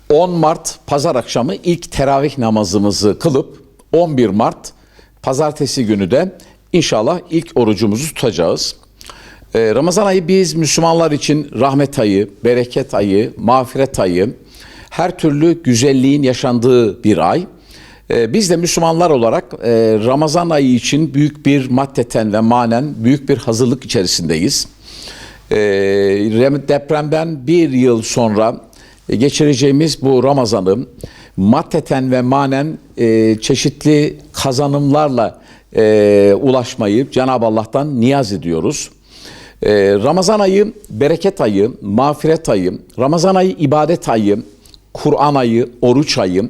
10 Mart Pazar akşamı ilk teravih namazımızı kılıp 11 Mart Pazartesi günü de inşallah ilk orucumuzu tutacağız. Ramazan ayı biz Müslümanlar için rahmet ayı, bereket ayı, mağfiret ayı, her türlü güzelliğin yaşandığı bir ay. Biz de Müslümanlar olarak Ramazan ayı için büyük bir maddeten ve manen büyük bir hazırlık içerisindeyiz. Depremden bir yıl sonra geçireceğimiz bu Ramazan'ı maddeten ve manen çeşitli kazanımlarla ulaşmayı Cenab-ı Allah'tan niyaz ediyoruz. Ramazan ayı bereket ayı, mağfiret ayı, Ramazan ayı ibadet ayı, Kur'an ayı, oruç ayı.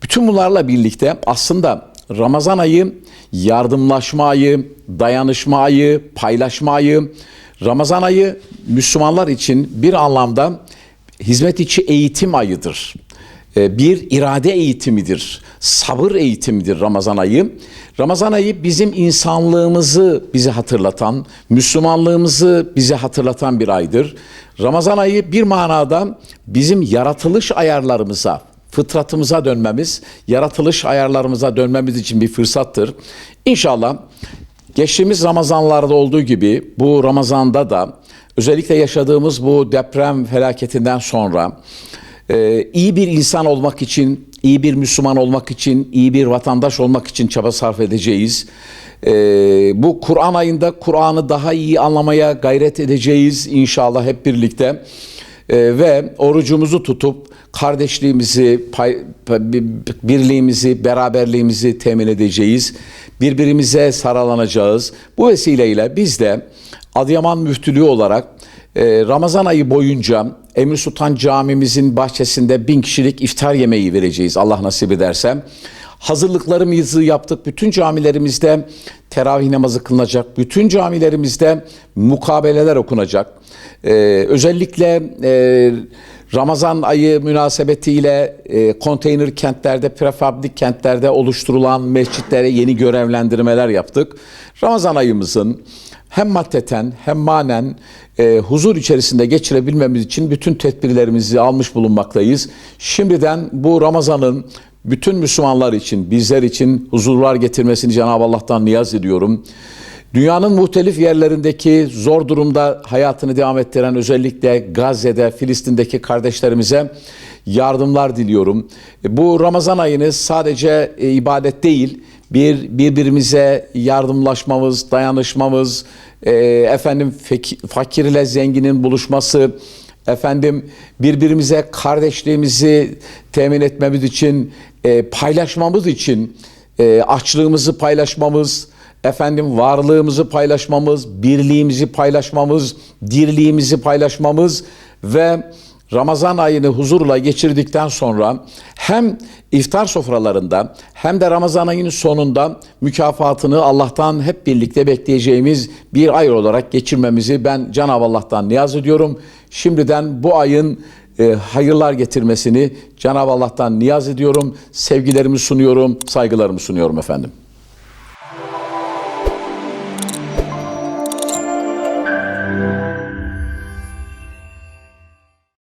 Bütün bunlarla birlikte aslında Ramazan ayı yardımlaşma ayı, dayanışma ayı, paylaşma ayı. Ramazan ayı Müslümanlar için bir anlamda hizmet içi eğitim ayıdır. Bir irade eğitimidir, sabır eğitimidir Ramazan ayı. Ramazan ayı bizim insanlığımızı bize hatırlatan, Müslümanlığımızı bize hatırlatan bir aydır. Ramazan ayı bir manada bizim yaratılış ayarlarımıza, fıtratımıza dönmemiz, yaratılış ayarlarımıza dönmemiz için bir fırsattır. İnşallah geçtiğimiz Ramazanlarda olduğu gibi bu Ramazan'da da özellikle yaşadığımız bu deprem felaketinden sonra iyi bir insan olmak için, iyi bir Müslüman olmak için, iyi bir vatandaş olmak için çaba sarf edeceğiz. Bu Kur'an ayında Kur'an'ı daha iyi anlamaya gayret edeceğiz inşallah hep birlikte. Ve orucumuzu tutup kardeşliğimizi, birliğimizi, beraberliğimizi temin edeceğiz. Birbirimize saralanacağız. Bu vesileyle biz de Adıyaman Müftülüğü olarak Ramazan ayı boyunca Emir Sultan Camimizin bahçesinde 1000 kişilik iftar yemeği vereceğiz Allah nasip ederse. Hazırlıklarımızı yaptık. Bütün camilerimizde teravih namazı kılınacak. Bütün camilerimizde mukabeleler okunacak. Özellikle Ramazan ayı münasebetiyle konteyner kentlerde, prefabrik kentlerde oluşturulan mescitlere yeni görevlendirmeler yaptık. Ramazan ayımızın hem maddeten hem manen huzur içerisinde geçirebilmemiz için bütün tedbirlerimizi almış bulunmaktayız. Şimdiden bu Ramazan'ın bütün Müslümanlar için, bizler için huzurlar getirmesini Cenab-ı Allah'tan niyaz ediyorum. Dünyanın muhtelif yerlerindeki zor durumda hayatını devam ettiren özellikle Gazze'de, Filistin'deki kardeşlerimize yardımlar diliyorum. Bu Ramazan ayını sadece ibadet değil, birbirimize yardımlaşmamız, dayanışmamız, fakirle zenginin buluşması, birbirimize kardeşliğimizi temin etmemiz için, paylaşmamız için, açlığımızı paylaşmamız, varlığımızı paylaşmamız, birliğimizi paylaşmamız, dirliğimizi paylaşmamız ve Ramazan ayını huzurla geçirdikten sonra hem iftar sofralarında hem de Ramazan ayının sonunda mükafatını Allah'tan hep birlikte bekleyeceğimiz bir ay olarak geçirmemizi ben Cenab-ı Allah'tan niyaz ediyorum. Şimdiden bu ayın hayırlar getirmesini Cenab-ı Allah'tan niyaz ediyorum. Sevgilerimi sunuyorum, saygılarımı sunuyorum efendim.